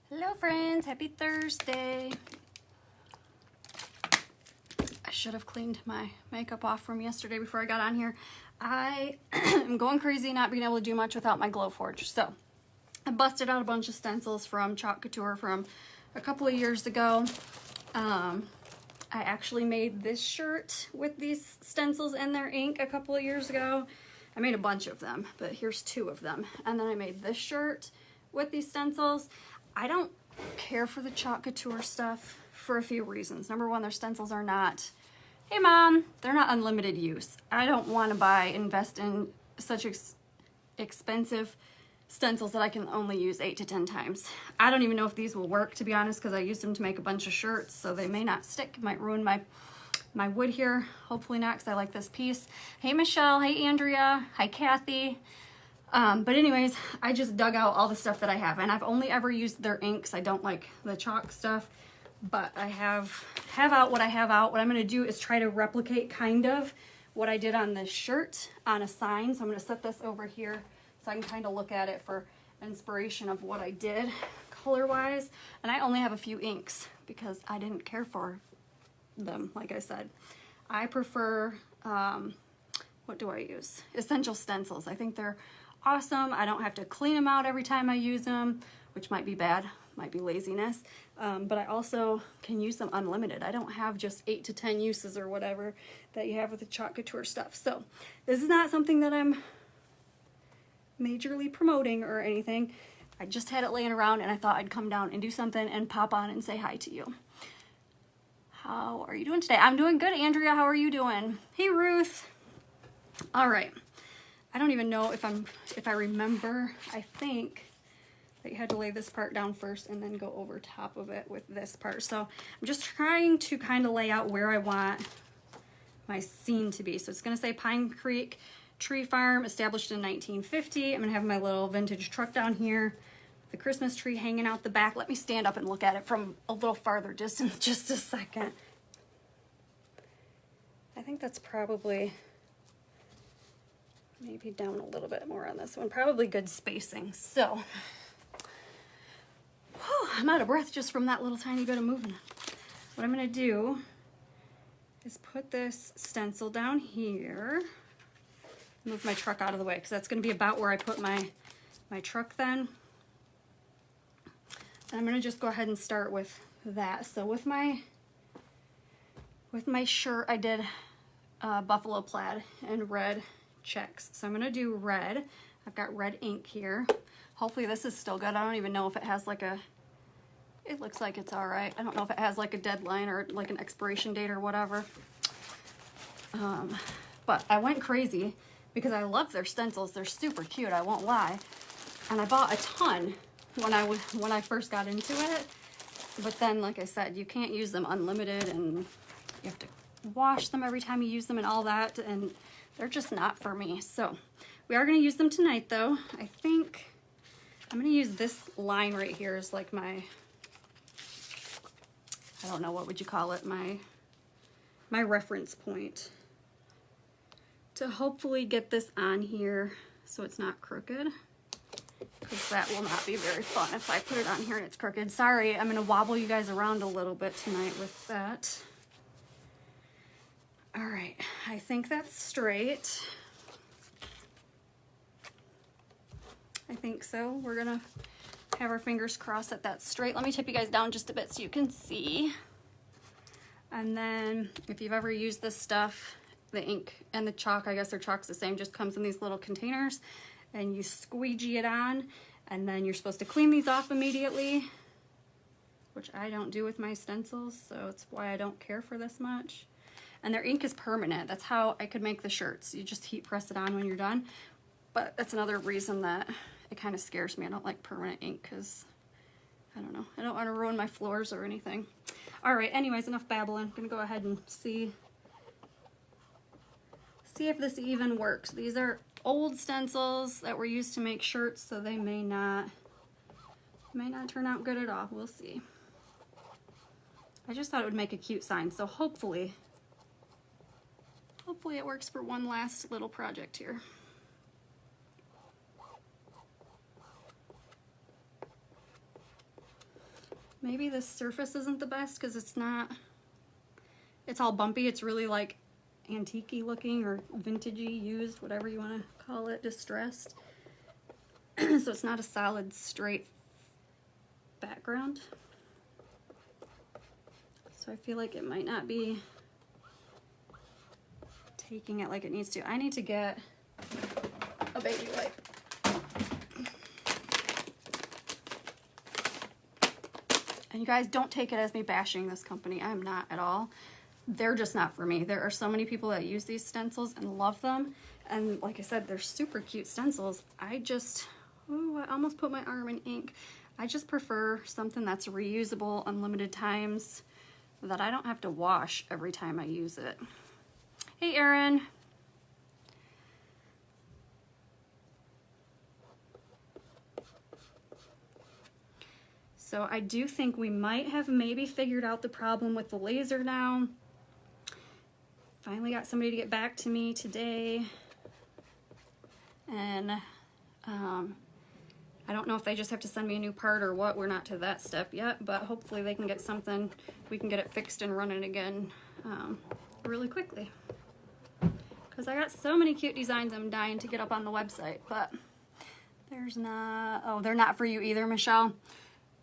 Hello friends, happy Thursday. I should have cleaned my makeup off from yesterday before I got on here. I am going crazy not being able to do much without my Glowforge. So I busted out a bunch of stencils from Couture from a couple of years ago. I actually made this shirt with these stencils and their ink a couple of years ago. I made a bunch of them, but here's two of them. And then I made this shirt with these stencils. I don't care for the Couture stuff for a few reasons. Number one, their stencils are not, hey mom, they're not unlimited use. I don't want to invest in such expensive stencils that I can only use 8 to 10 times. I don't even know if these will work, to be honest, because I used them to make a bunch of shirts, so they may not stick. It might ruin my wood here. Hopefully not, because I like this piece. Hey Michelle, hey Andrea, hi Kathy. But anyways, I just dug out all the stuff that I have, and I've only ever used their inks. I don't like the chalk stuff, but I have out what I have out. What I'm going to do is try to replicate kind of what I did on this shirt on a sign. So I'm going to set this over here so I can kind of look at it for inspiration of what I did color-wise. And I only have a few inks because I didn't care for them, like I said. I prefer, what do I use? Essential stencils. I think they're awesome. I don't have to clean them out every time I use them, which might be bad, might be laziness, but I also can use them unlimited. I don't have just 8 to 10 uses or whatever that you have with the Couture stuff. So this is not something that I'm majorly promoting or anything. I just had it laying around and I thought I'd come down and do something and pop on and say hi to you. How are you doing today? I'm doing good, Andrea. How are you doing? Hey, Ruth. All right. I don't even know if I remember. I think that you had to lay this part down first and then go over top of it with this part. So I'm just trying to kind of lay out where I want my scene to be. So it's going to say Pine Creek Tree Farm, established in 1950. I'm going to have my little vintage truck down here, the Christmas tree hanging out the back. Let me stand up and look at it from a little farther distance just a second. I think that's probably maybe down a little bit more on this one. Probably good spacing. So, whew, I'm out of breath just from that little tiny bit of movement. What I'm going to do is put this stencil down here. Move my truck out of the way because that's going to be about where I put my truck then. And I'm going to just go ahead and start with that. So with my shirt, I did buffalo plaid and red checks. So I'm going to do red. I've got red ink here. Hopefully this is still good. I don't even know if it has like it looks like it's all right. I don't know if it has like a deadline or like an expiration date or whatever. But I went crazy because I love their stencils. They're super cute, I won't lie. And I bought a ton when I first got into it. But then, like I said, you can't use them unlimited and you have to wash them every time you use them and all that, and they're just not for me. So we are going to use them tonight though. I think I'm going to use this line right here as like my, I don't know, what would you call it, my reference point to hopefully get this on here so it's not crooked, because that will not be very fun if I put it on here and it's crooked. Sorry, I'm going to wobble you guys around a little bit tonight with that. All right, I think that's straight. I think so. We're gonna have our fingers crossed that that's straight. Let me tip you guys down just a bit so you can see. And then if you've ever used this stuff, the ink and the chalk, I guess their chalk's the same, just comes in these little containers and you squeegee it on, and then you're supposed to clean these off immediately, which I don't do with my stencils, so it's why I don't care for this much. And their ink is permanent. That's how I could make the shirts. You just heat press it on when you're done. But that's another reason that it kind of scares me. I don't like permanent ink because, I don't know, I don't want to ruin my floors or anything. All right, anyways, enough babbling. I'm going to go ahead and see if this even works. These are old stencils that were used to make shirts, so they may not turn out good at all. We'll see. I just thought it would make a cute sign, so hopefully it works for one last little project here. maybe this surface isn't the best because it's not, it's all bumpy. It's really like antique-y looking or vintagey, used, whatever you want to call it, distressed. So it's not a solid, straight background. So I feel like it might not be taking it like it needs to. I need to get a baby wipe. And you guys, don't take it as me bashing this company. I'm not at all. They're just not for me. There are so many people that use these stencils and love them. And like I said, they're super cute stencils. I just, oh, I almost put my arm in ink. I just prefer something that's reusable unlimited times that I don't have to wash every time I use it. Hey, Erin. So I do think we might have maybe figured out the problem with the laser now. Finally got somebody to get back to me today. And I don't know if they just have to send me a new part or what. We're not to that step yet, but hopefully they can get something, we can get it fixed and running again really quickly. Because I got so many cute designs I'm dying to get up on the website, but there's not, oh, they're not for you either, Michelle.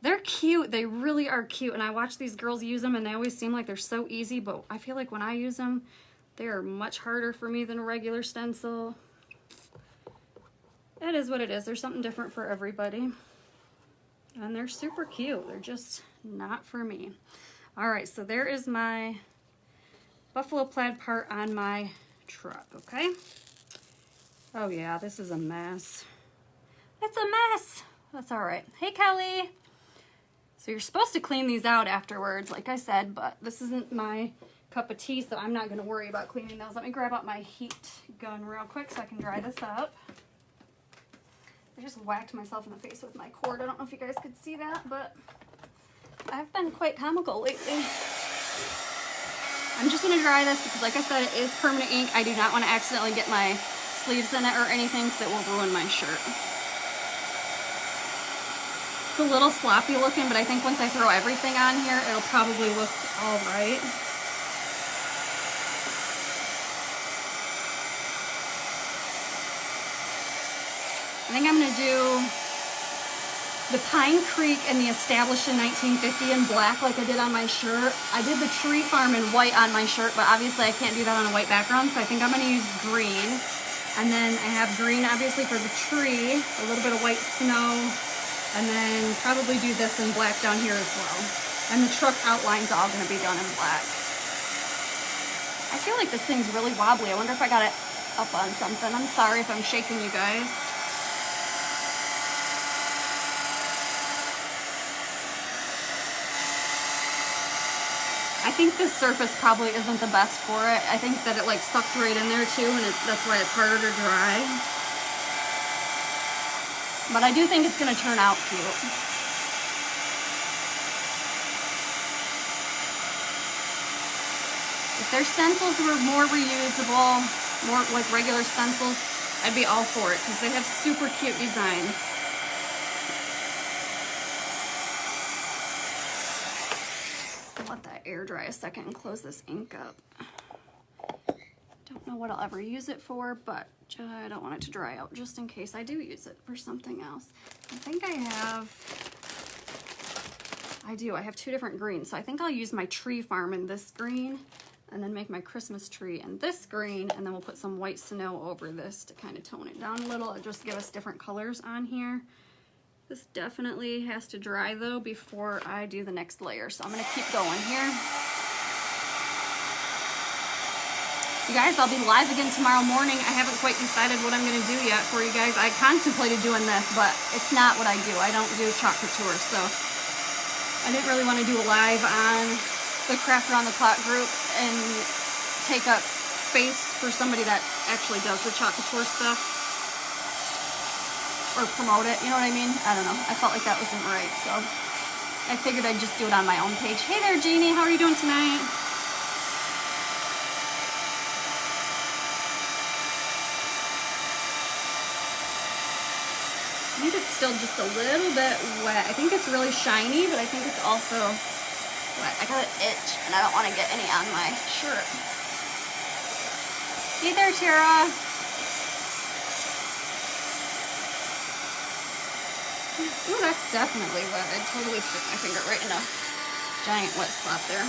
They're cute, they really are cute, and I watch these girls use them and they always seem like they're so easy, but I feel like when I use them, they are much harder for me than a regular stencil. It is what it is. There's something different for everybody. And they're super cute. They're just not for me. All right, so there is my buffalo plaid part on my truck, okay? Oh yeah, this is a mess. It's a mess. That's all right. Hey, Kelly. So you're supposed to clean these out afterwards, like I said, but this isn't my cup of tea, so I'm not gonna worry about cleaning those. Let me grab out my heat gun real quick so I can dry this up. I just whacked myself in the face with my cord. I don't know if you guys could see that, but I've been quite comical lately. I'm just gonna dry this because, like I said, it is permanent ink. I do not want to accidentally get my sleeves in it or anything because it will ruin my shirt. It's a little sloppy looking, but I think once I throw everything on here, it'll probably look all right. I think I'm going to do the Pine Creek and the Established in 1950 in black like I did on my shirt. I did the Tree Farm in white on my shirt, but obviously I can't do that on a white background, so I think I'm going to use green. And then I have green obviously for the tree, a little bit of white snow, and then probably do this in black down here as well. And the truck outline's all going to be done in black. I feel like this thing's really wobbly. I wonder if I got it up on something. I'm sorry if I'm shaking you guys. I think this surface probably isn't the best for it. I think that it like sucked right in there too, and that's why it's harder to dry. But I do think it's gonna turn out cute. If their stencils were more reusable, more like regular stencils, I'd be all for it because they have super cute designs. Let that air dry a second and close this ink up. Don't know what I'll ever use it for, but I don't want it to dry out just in case I do use it for something else. I think I have two different greens, so I think I'll use my Tree Farm in this green and then make my Christmas tree in this green, and then we'll put some white snow over this to kind of tone it down a little and just give us different colors on here. This definitely has to dry though before I do the next layer, so I'm gonna keep going here. You guys, I'll be live again tomorrow morning. I haven't quite decided what I'm gonna do yet for you guys. I contemplated doing this, but it's not what I do. I don't do chalk couture, so I didn't really want to do a live on the Craft Around the Clock group and take up space for somebody that actually does the chalk couture stuff. Or promote it, you know what I mean? I don't know. I felt like that wasn't right, so I figured I'd just do it on my own page. Hey there, Jeannie. How are you doing tonight? I need it still just a little bit wet. I think it's really shiny, but I think it's also wet. I got an itch, and I don't want to get any on my shirt. Hey there, Tara. Ooh, that's definitely wet. I totally stick my finger right in a giant wet spot there.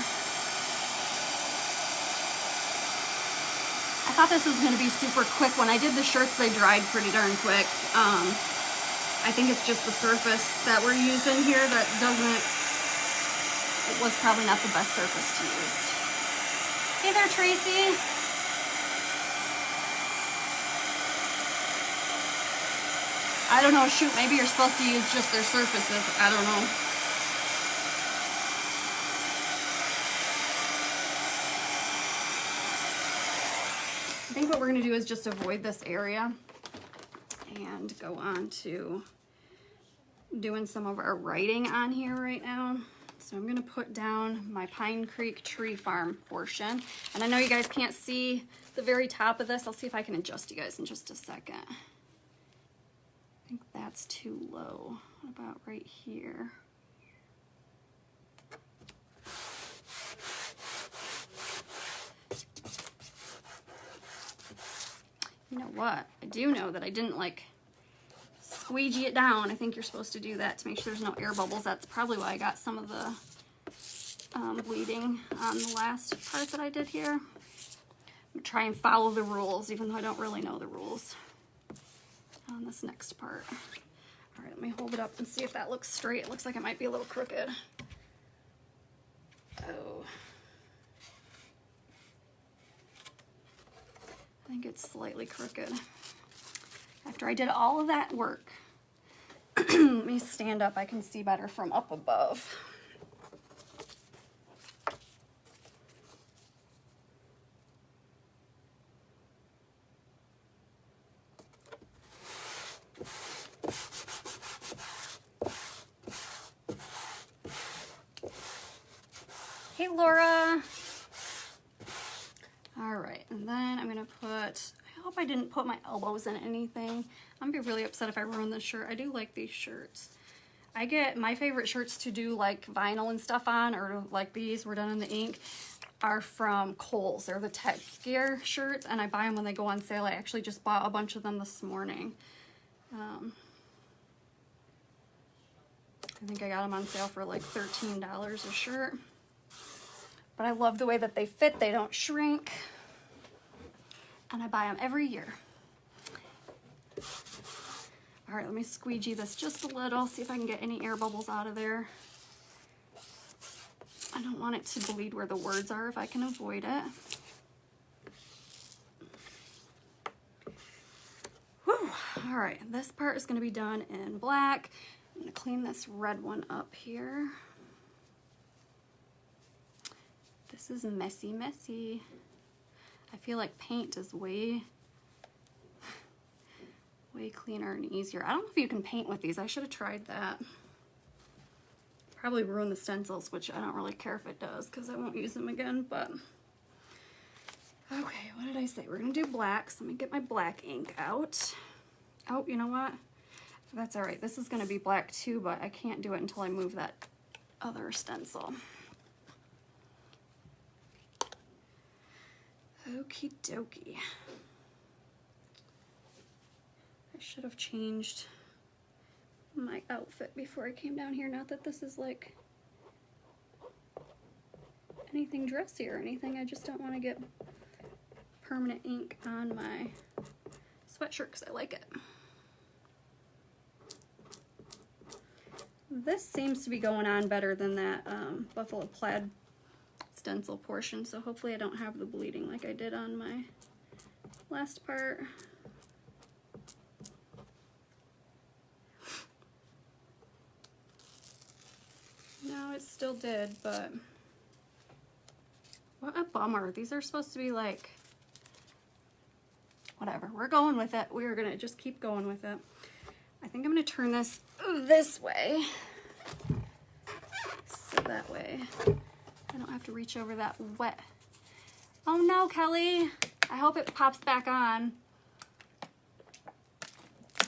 I thought this was going to be super quick. When I did the shirts, they dried pretty darn quick. I think it's just the surface that we're using here that doesn't, it was probably not the best surface to use. Hey there, Tracy. I don't know, shoot, maybe you're supposed to use just their surfaces. I don't know. I think what we're going to do is just avoid this area and go on to doing some of our writing on here right now. So I'm going to put down my Pine Creek Tree Farm portion. And I know you guys can't see the very top of this. I'll see if I can adjust you guys in just a second. I think that's too low. What about right here? You know what? I do know that I didn't like squeegee it down. I think you're supposed to do that to make sure there's no air bubbles. That's probably why I got some of the bleeding on the last part that I did here. I'm gonna try and follow the rules, even though I don't really know the rules on this next part. All right, let me hold it up and see if that looks straight. It looks like it might be a little crooked. Oh. I think it's slightly crooked. After I did all of that work, let me stand up. I can see better from up above. Hey, Laura. All right, and then I'm gonna put, I hope I didn't put my elbows in anything. I'm gonna be really upset if I ruin this shirt. I do like these shirts. I get my favorite shirts to do like vinyl and stuff on, or like these, we're done in the ink, are from Kohl's. They're the Tech Gear shirts, and I buy them when they go on sale. I actually just bought a bunch of them this morning. I think I got them on sale for like $13 a shirt. But I love the way that they fit. They don't shrink. And I buy them every year. All right, let me squeegee this just a little, see if I can get any air bubbles out of there. I don't want it to bleed where the words are if I can avoid it. Whew. All right, this part is gonna be done in black. I'm gonna clean this red one up here. This is messy, messy. I feel like paint is way cleaner and easier. I don't know if you can paint with these. I should have tried that. Probably ruin the stencils, which I don't really care if it does because I won't use them again, but. Okay, what did I say? We're gonna do black, so let me get my black ink out. Oh, you know what? That's all right. This is gonna be black too, but I can't do it until I move that other stencil. Okie dokie. I should have changed my outfit before I came down here. Not that this is like anything dressy or anything. I just don't want to get permanent ink on my sweatshirt because I like it. This seems to be going on better than that buffalo plaid stencil portion, so hopefully I don't have the bleeding like I did on my last part. No, it still did, but what a bummer. These are supposed to be like, whatever, we're going with it. We're gonna just keep going with it. I think I'm gonna turn this way, so that way I don't have to reach over that wet. Oh no, Kelly. I hope it pops back on.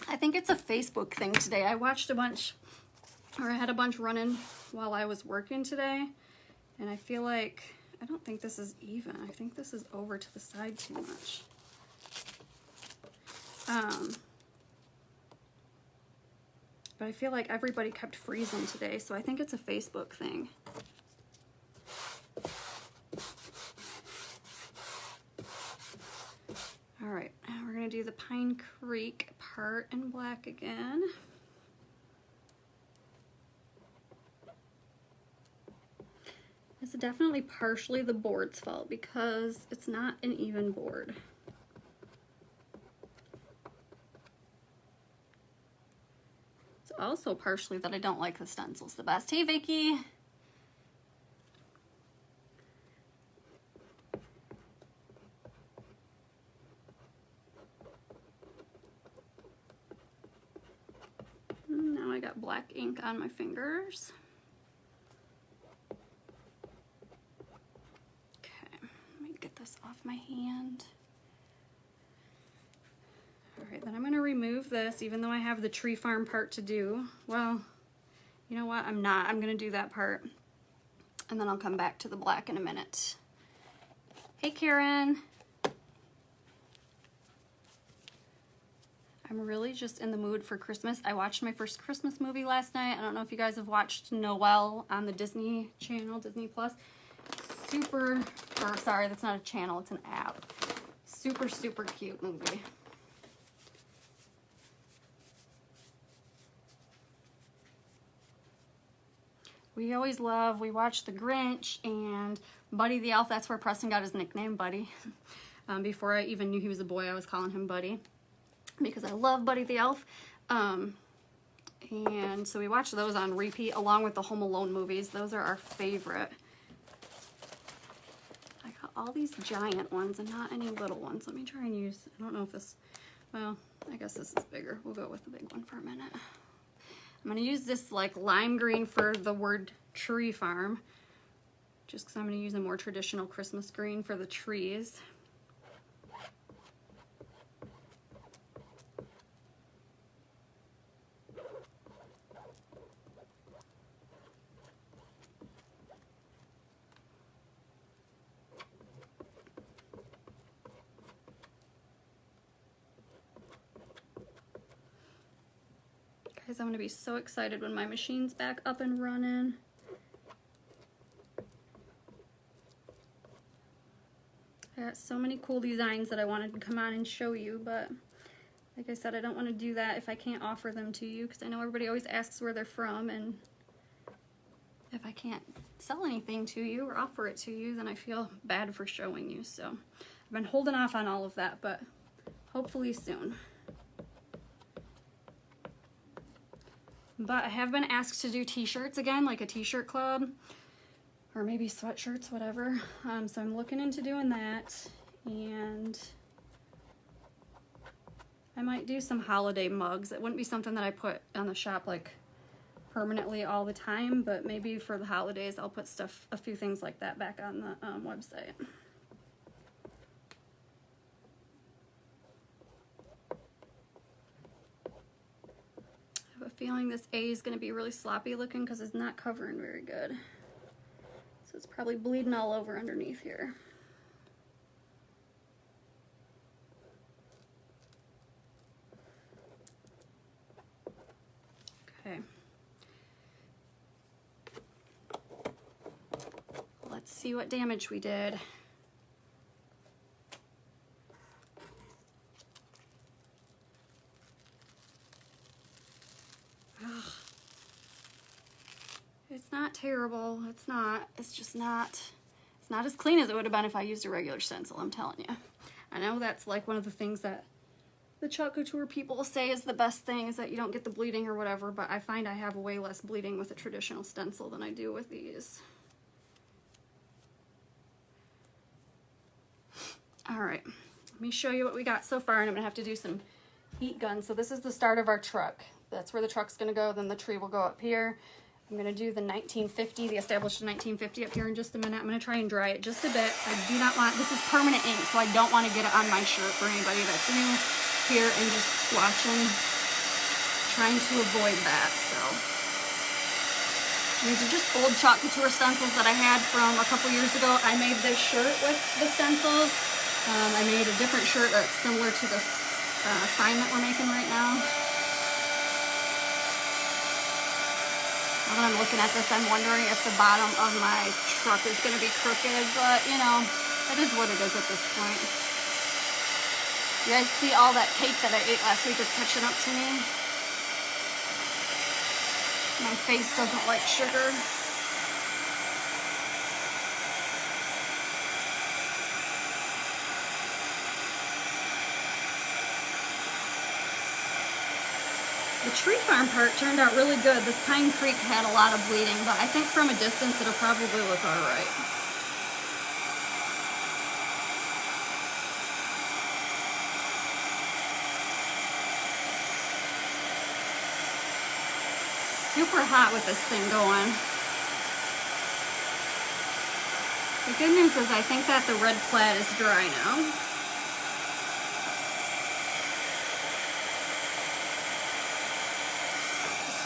I think it's a Facebook thing today. I watched a bunch, or I had a bunch running while I was working today, and I feel like, I don't think this is even. I think this is over to the side too much. But I feel like everybody kept freezing today, so I think it's a Facebook thing. All right, now we're gonna do the Pine Creek part in black again. It's definitely partially the board's fault because it's not an even board. It's also partially that I don't like the stencils the best. Hey, Vicky. Now I got black ink on my fingers. Okay, let me get this off my hand. All right, then I'm gonna remove this, even though I have the tree farm part to do. Well, you know what, I'm not. I'm gonna do that part, and then I'll come back to the black in a minute. Hey, Karen. I'm really just in the mood for Christmas. I watched my first Christmas movie last night. I don't know if you guys have watched Noel on the Disney Channel, Disney Plus. Super, or sorry, that's not a channel, it's an app. Super, super cute movie. We always love, we watched The Grinch and Buddy the Elf. That's where Preston got his nickname, Buddy. Before I even knew he was a boy, I was calling him Buddy, because I love Buddy the Elf. And so we watch those on repeat along with the Home Alone movies. Those are our favorite. I got all these giant ones and not any little ones. Let me try and use, I don't know if this, well, I guess this is bigger. We'll go with the big one for a minute. I'm gonna use this like lime green for the word tree farm, just because I'm gonna use a more traditional Christmas green for the trees. Guys, I'm gonna be so excited when my machine's back up and running. I got so many cool designs that I wanted to come on and show you, but like I said, I don't want to do that if I can't offer them to you, because I know everybody always asks where they're from, and if I can't sell anything to you or offer it to you, then I feel bad for showing you. So I've been holding off on all of that, but hopefully soon. But I have been asked to do t-shirts again, like a t-shirt club, or maybe sweatshirts, whatever. So I'm looking into doing that, and I might do some holiday mugs. It wouldn't be something that I put on the shop like permanently all the time, but maybe for the holidays I'll put stuff, a few things like that back on the website. I have a feeling this A is going to be really sloppy looking because it's not covering very good. So it's probably bleeding all over underneath here. Okay. Let's see what damage we did. It's not terrible. It's not. It's just not. It's not as clean as it would have been if I used a regular stencil, I'm telling you. I know that's like one of the things that the Couture people say is the best thing, is that you don't get the bleeding or whatever, but I find I have way less bleeding with a traditional stencil than I do with these. All right, let me show you what we got so far, and I'm gonna have to do some heat guns. So this is the start of our truck. That's where the truck's gonna go, then the tree will go up here. I'm gonna do the 1950, the established 1950 up here in just a minute. I'm gonna try and dry it just a bit. I do not want, this is permanent ink, so I don't want to get it on my shirt for anybody that's new here and just watching. trying to avoid that, so. These are just old chalk couture stencils that I had from a couple years ago. I made this shirt with the stencils. I made a different shirt that's similar to the sign that we're making right now. Now that I'm looking at this, I'm wondering if the bottom of my truck is going to be crooked, but you know, it is what it is at this point. You guys see all that cake that I ate last week is catching up to me. My face doesn't like sugar. The tree farm part turned out really good. This Pine Creek had a lot of bleeding, but I think from a distance it'll probably look all right. Super hot with this thing going. The good news is I think that the red plaid is dry now.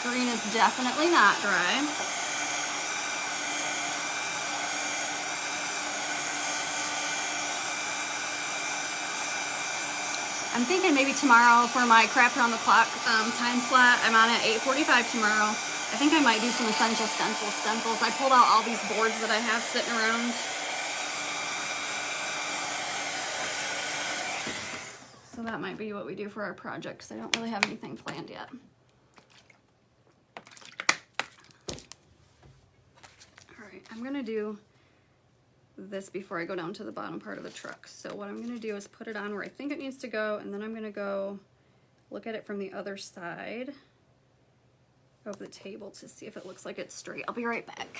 Green is definitely not dry. I'm thinking maybe tomorrow for my crap around the clock time slot. I'm on at 8:45 tomorrow. I think I might do some essential stencils. I pulled out all these boards that I have sitting around. So that might be what we do for our project because I don't really have anything planned yet. I'm gonna do this before I go down to the bottom part of the truck. So what I'm gonna do is put it on where I think it needs to go, and then I'm gonna go look at it from the other side of the table to see if it looks like it's straight. I'll be right back.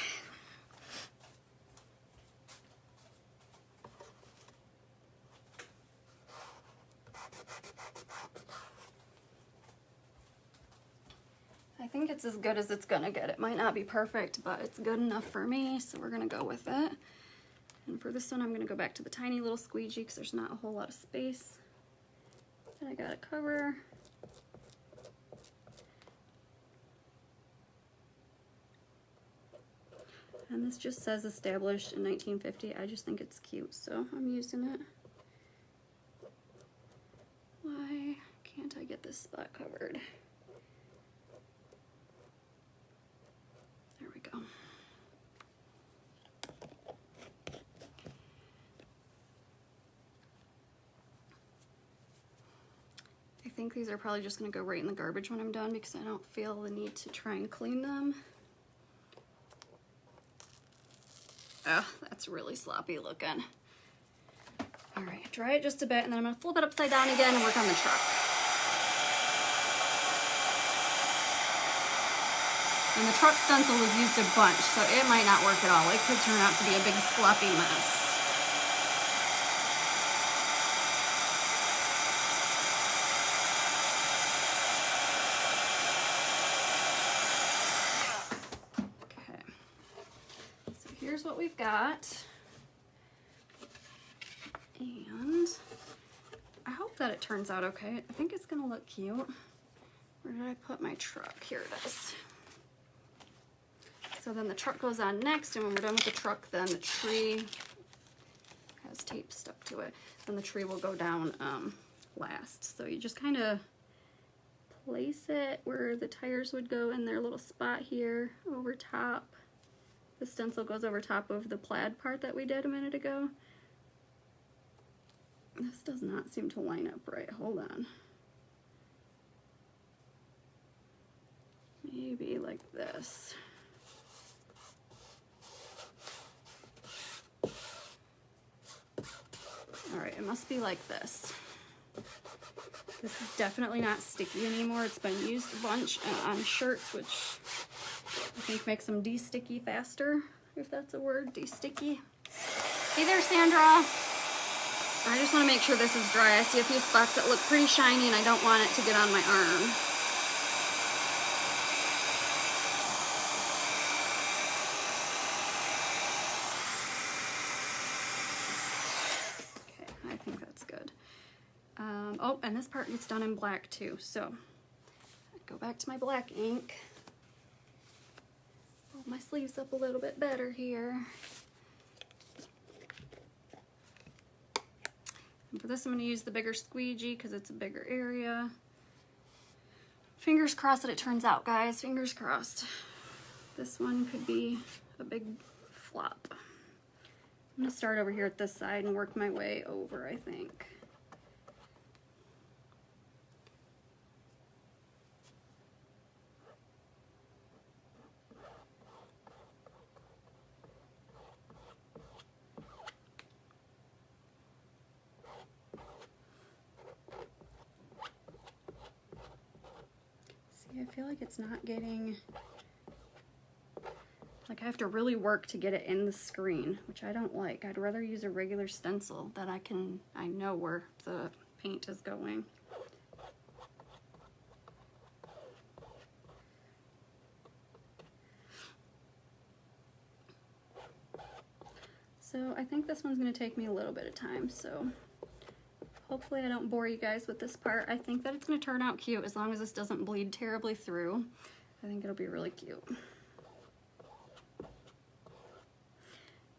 I think it's as good as it's gonna get. It might not be perfect, but it's good enough for me, so we're gonna go with it. And for this one, I'm gonna go back to the tiny little squeegee because there's not a whole lot of space. And I got a cover. And this just says established in 1950. I just think it's cute, so I'm using it. Why can't I get this spot covered? There we go. I think these are probably just going to go right in the garbage when I'm done because I don't feel the need to try and clean them. Oh, that's really sloppy looking. All right, dry it just a bit, and then I'm going to flip it upside down again and work on the truck. And the truck stencil was used a bunch, so it might not work at all. It could turn out to be a big sloppy mess. Okay, so here's what we've got. And I hope that it turns out okay. I think it's gonna look cute. Where did I put my truck? Here it is. So then the truck goes on next, and when we're done with the truck, then the tree has tape stuck to it. Then the tree will go down last. So you just kind of place it where the tires would go in their little spot here over top. The stencil goes over top of the plaid part that we did a minute ago. This does not seem to line up right. Hold on. Maybe like this. All right, it must be like this. This is definitely not sticky anymore. It's been used a bunch on shirts, which I think makes them de-sticky faster, if that's a word, de-sticky. Hey there, Sandra. I just want to make sure this is dry. I see a few spots that look pretty shiny, and I don't want it to get on my arm. I think that's good. Oh, and this part gets done in black too, so I Go back to my black ink. Roll my sleeves up a little bit better here. And for this, I'm going to use the bigger squeegee because it's a bigger area. Fingers crossed that it turns out, guys. Fingers crossed. This one could be a big flop. I'm going to start over here at this side and work my way over, I think. See, I feel like it's not getting... Like I have to really work to get it in the screen, which I don't like. I'd rather use a regular stencil that I know where the paint is going. So I think this one's going to take me a little bit of time, so hopefully I don't bore you guys with this part. I think that it's going to turn out cute as long as this doesn't bleed terribly through. I think it'll be really cute.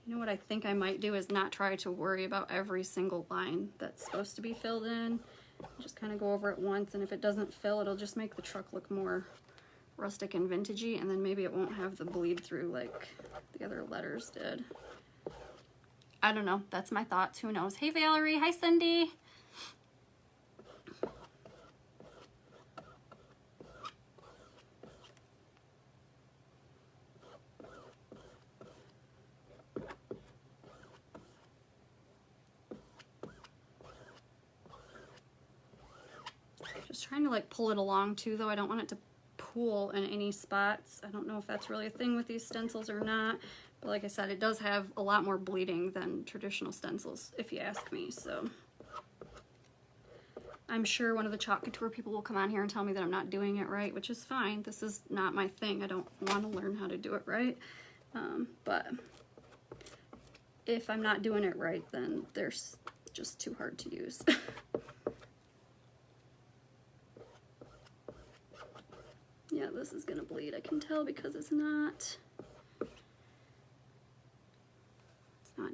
You know what I think I might do is not try to worry about every single line that's supposed to be filled in. Just kind of go over it once, and if it doesn't fill, it'll just make the truck look more rustic and vintagey, and then maybe it won't have the bleed through like the other letters did. I don't know. That's my thoughts. Who knows? Hey, Valerie. Hi, Cindy. Just trying to like pull it along too, though. I don't want it to pool in any spots. I don't know if that's really a thing with these stencils or not, but like I said, it does have a lot more bleeding than traditional stencils, if you ask me. So I'm sure one of the Chalk Couture people will come on here and tell me that I'm not doing it right, which is fine. This is not my thing. I don't want to learn how to do it right. But if I'm not doing it right, then they're just too hard to use. Yeah, this is gonna bleed. I can tell because it's not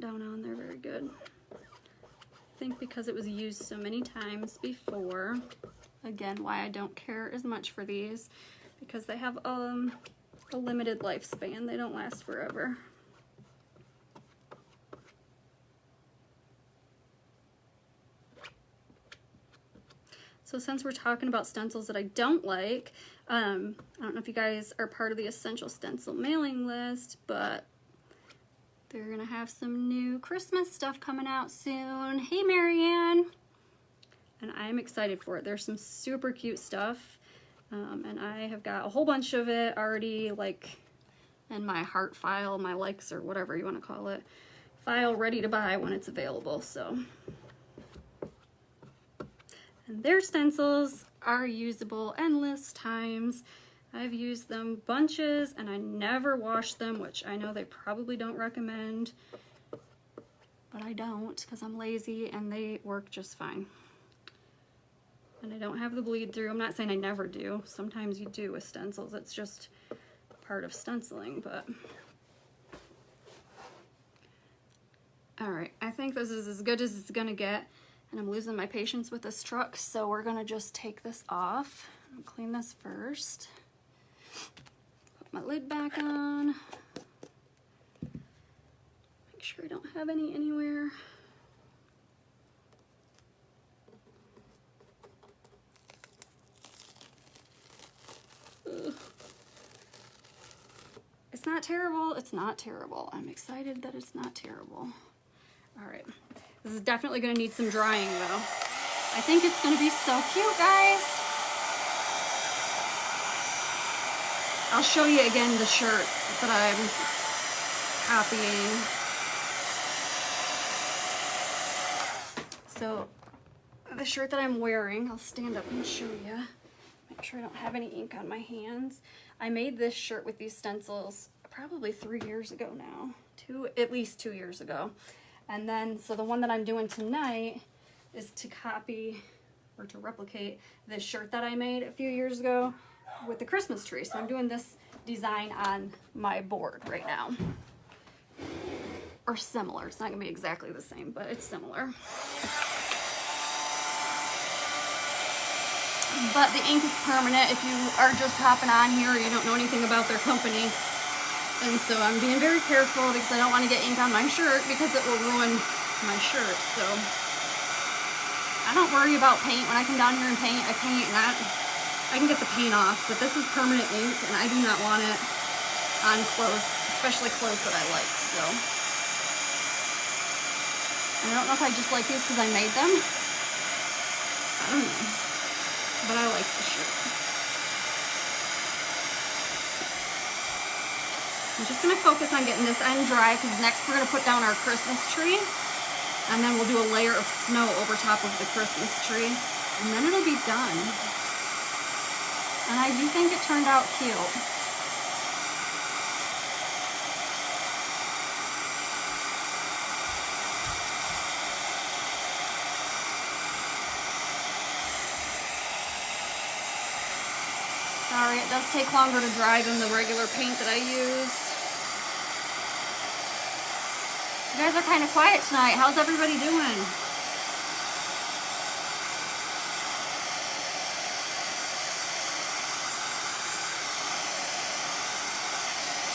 down on there very good. I think because it was used so many times before. Again, why I don't care as much for these, because they have a limited lifespan. They don't last forever. So since we're talking about stencils that I don't like, I don't know if you guys are part of the Essential Stencil mailing list, but they're gonna have some new Christmas stuff coming out soon. Hey, Marianne! And I'm excited for it. There's some super cute stuff, and I have got a whole bunch of it already, like in my heart file, my likes, or whatever you want to call it, file ready to buy when it's available. So. And their stencils are usable endless times. I've used them bunches and I never wash them, which I know they probably don't recommend, but I don't because I'm lazy and they work just fine. And I don't have the bleed through. I'm not saying I never do. Sometimes you do with stencils. It's just part of stenciling, but. All right, I think this is as good as it's gonna get. And I'm losing my patience with this truck, so we're gonna just take this off. I'll clean this first. Put my lid back on. Make sure I don't have any anywhere. Ugh. It's not terrible, it's not terrible. I'm excited that it's not terrible. All right. This is definitely going to need some drying, though. I think it's going to be so cute, guys. I'll show you again the shirt that I'm copying. So, the shirt that I'm wearing, I'll stand up and show you. Make sure I don't have any ink on my hands. I made this shirt with these stencils probably 3 years ago now. At least 2 years ago. And then, so the one that I'm doing tonight is to copy or to replicate this shirt that I made a few years ago. with the Christmas tree. So I'm doing this design on my board right now. Or similar. It's not gonna be exactly the same, but it's similar. But the ink is permanent if you are just hopping on here or you don't know anything about their company. And so I'm being very careful because I don't want to get ink on my shirt because it will ruin my shirt. So I don't worry about paint. When I come down here and paint, I paint and I can get the paint off. But this is permanent ink and I do not want it on clothes, especially clothes that I like. So I don't know if I just like these because I made them. I don't know. But I like the shirt. I'm just going to focus on getting this end dry because next we're going to put down our Christmas tree. And then we'll do a layer of snow over top of the Christmas tree. And then it'll be done. And I do think it turned out cute. Sorry, it does take longer to dry than the regular paint that I use. You guys are kind of quiet tonight. How's everybody doing?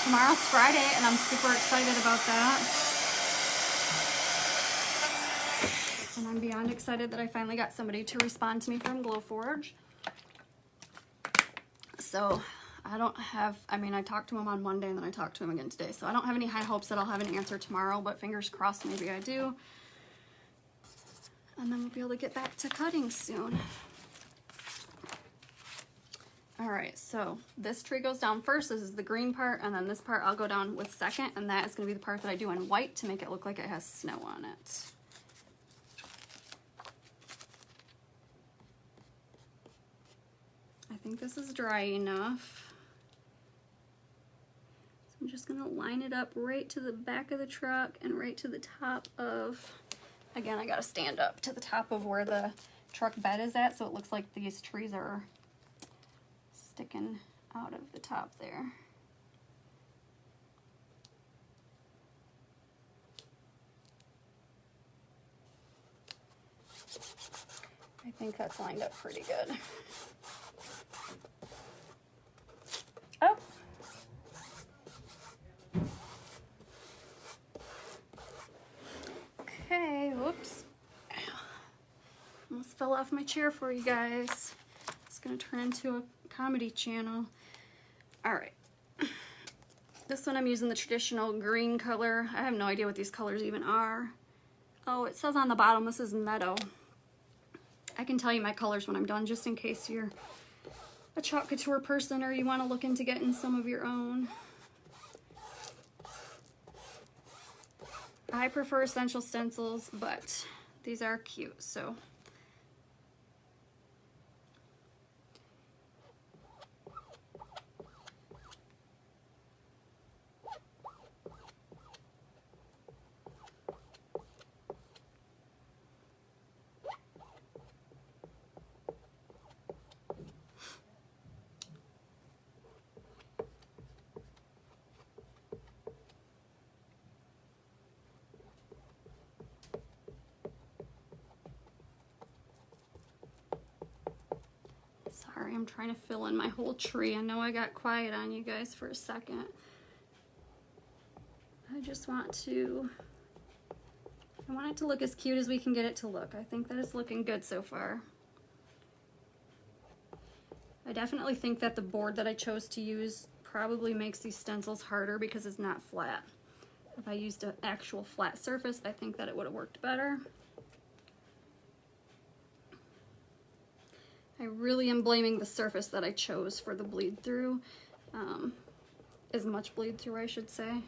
Tomorrow's Friday, and I'm super excited about that. And I'm beyond excited that I finally got somebody to respond to me from Glowforge. So I don't have, I mean, I talked to him on Monday and then I talked to him again today. So I don't have any high hopes that I'll have an answer tomorrow, but fingers crossed, maybe I do. And then we'll be able to get back to cutting soon. All right, so this tree goes down first. This is the green part, and then this part I'll go down with second, and that is gonna be the part that I do in white to make it look like it has snow on it. I think this is dry enough. So I'm just gonna line it up right to the back of the truck and right to the top of, again, I gotta stand up to the top of where the truck bed is at so it looks like these trees are sticking out of the top there. I think that's lined up pretty good. Oh. Okay, whoops. Almost fell off my chair for you guys. It's gonna turn into a comedy channel. All right. This one I'm using the traditional green color. I have no idea what these colors even are. Oh, it says on the bottom this is Meadow. I can tell you my colors when I'm done, just in case you're a Chalk Couture person or you want to look into getting some of your own. I prefer essential stencils, but these are cute, so. Sorry, I'm trying to fill in my whole tree. I know I got quiet on you guys for a second. I just want it to look as cute as we can get it to look. I think that it's looking good so far. I definitely think that the board that I chose to use probably makes these stencils harder because it's not flat. If I used an actual flat surface, I think that it would have worked better. I really am blaming the surface that I chose for the bleed through. As much bleed through, I should say.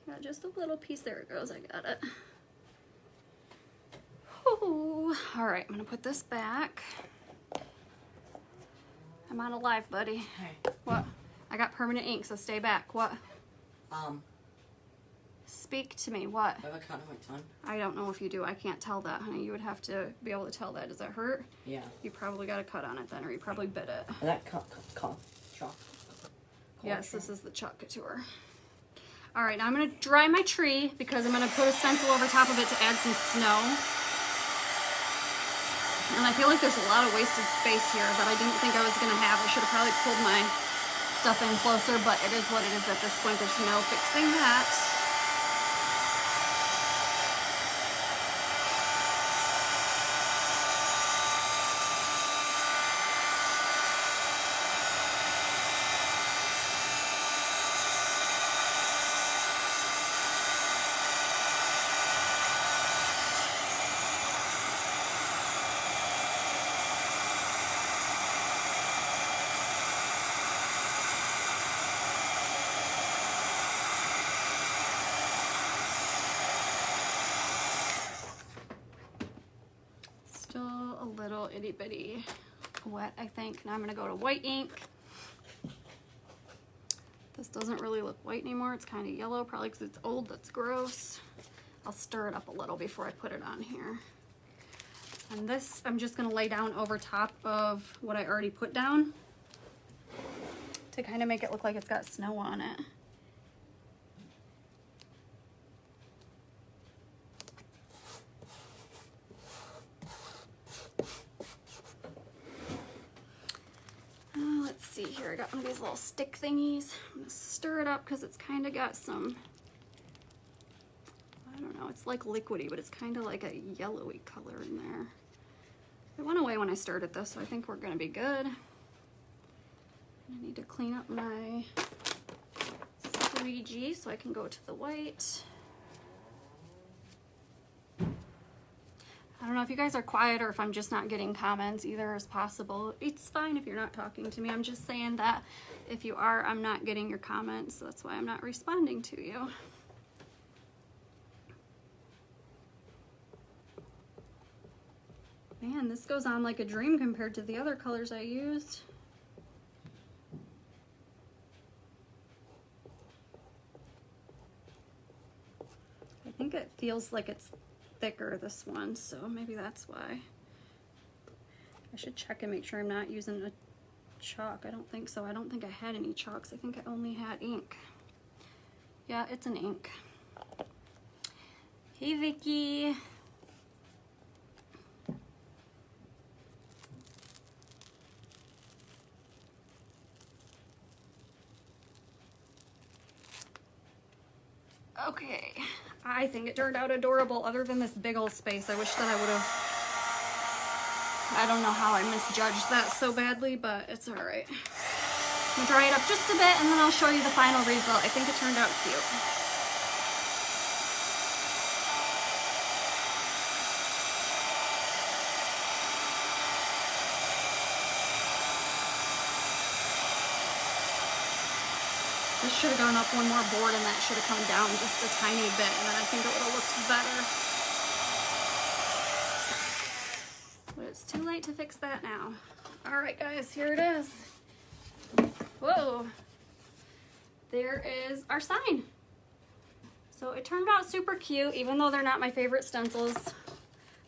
Got just a little piece. There it goes. I got it. Ooh. All right, I'm gonna put this back. I'm on a live, buddy. Hey. What? I got permanent ink, so stay back. What? Speak to me. What? I have a cut on my tongue. I don't know if you do. I can't tell that, honey. You would have to be able to tell that. Does that hurt? Yeah. You probably got a cut on it then, or you probably bit it. That chalk. Yes, this is the chalk Couture. All right, now I'm going to dry my tree because I'm going to put a stencil over top of it to add some snow. And I feel like there's a lot of wasted space here that I didn't think I was going to have. I should have probably pulled my stuff in closer, but it is what it is at this point. There's no fixing that. Still a little itty bitty wet, I think. Now I'm going to go to white ink. This doesn't really look white anymore. It's kind of yellow, probably because it's old. That's gross. I'll stir it up a little before I put it on here. And this I'm just going to lay down over top of what I already put down to kind of make it look like it's got snow on it. Let's see here, I got one of these little stick thingies. I'm gonna stir it up because it's kind of got some, I don't know, it's like liquidy, but it's kind of like a yellowy color in there. It went away when I stirred it though, so I think we're gonna be good. I need to clean up my squeegee so I can go to the white. I don't know if you guys are quiet or if I'm just not getting comments. Either is possible. It's fine if you're not talking to me. I'm just saying that if you are, I'm not getting your comments. So that's why I'm not responding to you. Man, this goes on like a dream compared to the other colors I used. I think it feels like it's thicker, this one, so maybe that's why. I should check and make sure I'm not using a chalk. I don't think so. I don't think I had any chalks. I think I only had ink. Yeah, it's an ink. Hey, Vicky. Okay, I think it turned out adorable other than this big old space. I wish that I would have, I don't know how I misjudged that so badly, but it's all right. I'm gonna dry it up just a bit and then I'll show you the final result. I think it turned out cute. This should have gone up one more board and that should have come down just a tiny bit and then I think it would have looked better. But it's too late to fix that now. All right, guys, here it is. Whoa. There is our sign. So it turned out super cute, even though they're not my favorite stencils.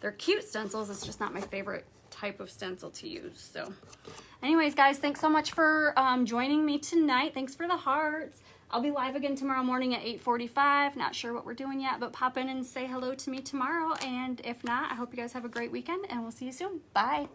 They're cute stencils, it's just not my favorite type of stencil to use. So anyways, guys, thanks so much for joining me tonight. Thanks for the hearts. I'll be live again tomorrow morning at 8:45. Not sure what we're doing yet, but pop in and say hello to me tomorrow. And if not, I hope you guys have a great weekend and we'll see you soon. Bye.